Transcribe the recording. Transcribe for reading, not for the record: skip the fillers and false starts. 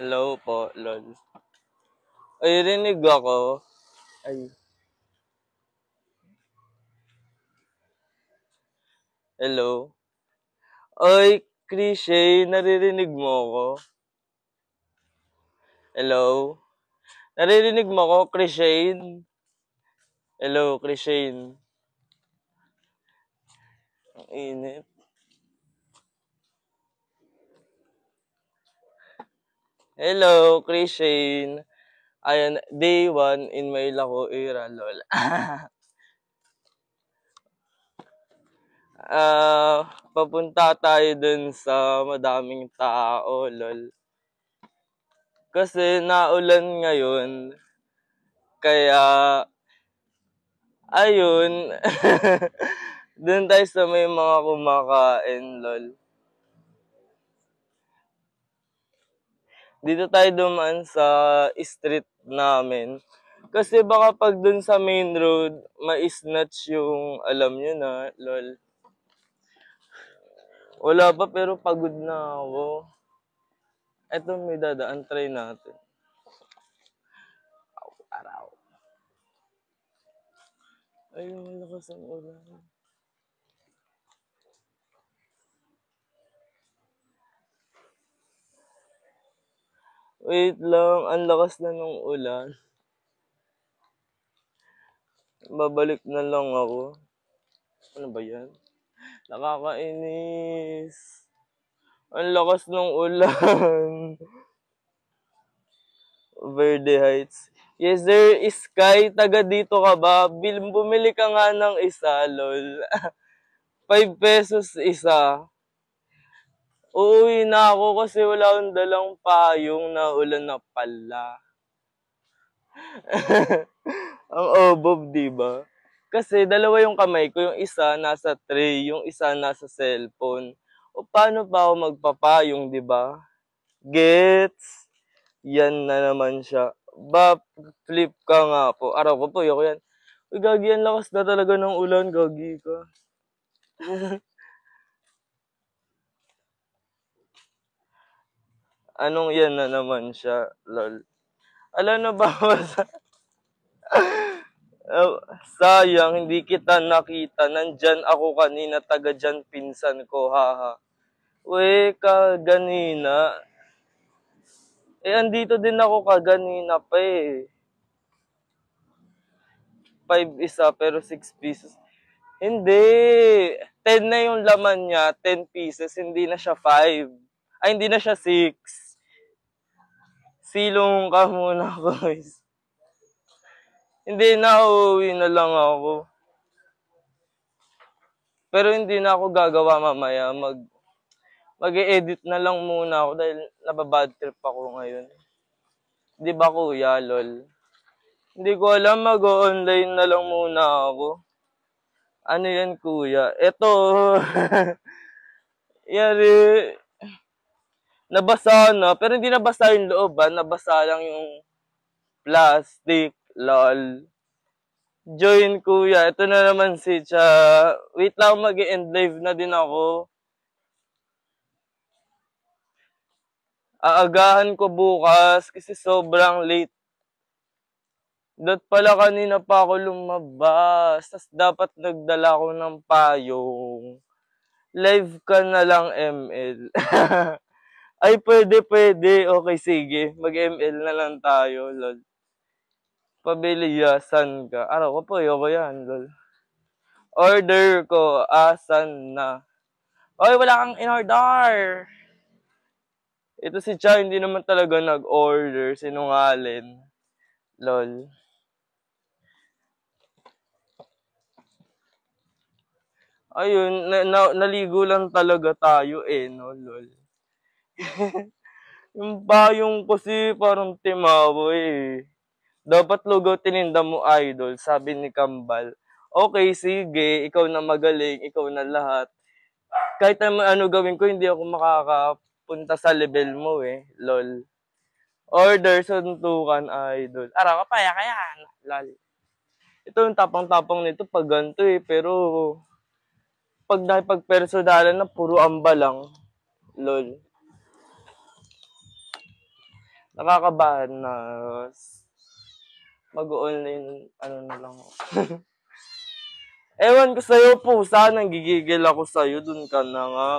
Hello po, lol. Ay, rinig ako. Ay, hello. Oy, Krishay, naririnig mo ako? Hello? Naririnig mo ako, Krishay? Hello, Krishay. Ang init. Hello, Krishay. Ayan, day 1 in my Lako era, lol. Papunta tayo dun sa madaming tao, lol. Kasi naulan ngayon, kaya ayun. Dun tayo sa may mga kumakain, lol. Dito tayo dumaan sa street namin. Kasi baka pag dun sa main road, ma-snatch yung alam nyo na, lol. Wala pa pero pagod na ako. Eto may dadaan, try natin. Araw. Ayun, malakas ang ulan. Wait lang, ang lakas na ng ulan. Babalik na lang ako. Ano ba yan? Nakakainis. Ang lakas ng ulan. Verde Heights. Yes, there is Sky. Taga dito ka ba? Bumili ka nga ng isa, lol. 5 pesos isa. Uuwi na ako kasi wala akong dalang payong na ulan na pala. Ang obob, diba? Kasi dalawa yung kamay ko. Yung isa nasa tray, yung isa nasa cellphone. O paano pa ako magpapayong, diba? Gets? Yan na naman siya. Flip ka nga po. Araw ko po, yoko yan. Uy, gagi, yan lakas na talaga ng ulan, gagi ka. Anong yan na naman siya, lol. Alam na ba, sayang, hindi kita nakita. Nandyan ako kanina, taga dyan pinsan ko, haha. Uy, kaganina. Andito din ako kaganina pa eh. 5 isa, pero 6 pieces. Hindi. 10 na yung laman niya, 10 pieces, hindi na siya 5. Ay, hindi na siya 6. Silong ka muna, guys. Hindi na, uuwi na lang ako. Pero hindi na ako gagawa mamaya. Mag-i-edit na lang muna ako dahil nababad trip ako ngayon. Di ba kuya, lol? Hindi ko alam, mag-online na lang muna ako. Ano yan kuya? Eto. Yari. Nabasa na, pero hindi nabasa yung loob ba? Nabasa lang yung plastic, lol. Join kuya, ito na naman si Cha. Wait lang, mag-end live na din ako. Aagahan ko bukas kasi sobrang late. Dat pala kanina pa ako lumabas. Tas dapat nagdala ko ng payong. Live ka na lang, ML. Ay, pwede. Okay, sige. Mag-ML na lang tayo, lol. Pabiliyasan ka. Araw ko po, yoko yan, lol. Order ko, asan na? Oy, wala kang in-order! Ito si Cha, hindi naman talaga nag-order. Sinungalin. Lol. Ayun, naligo lang talaga tayo eh, no, lol. Yung payong kasi parang timawo eh. Dapat lugaw tininda mo, idol, sabi ni Kambal. Okay, sige, ikaw na magaling, ikaw na lahat. Kahit ano gawin ko, hindi ako makakapunta sa level mo eh, lol. Order, suntukan, idol. Araw ka pa, kaya, lol. Ito yung tapang-tapang nito pag ganito eh, pero pag personalan na puro amba lang, lol. Nakakabahan na mag-o-online ano na lang ako. Ewan ko sa'yo pusa, nanggigigil ako sa'yo, dun ka na nga.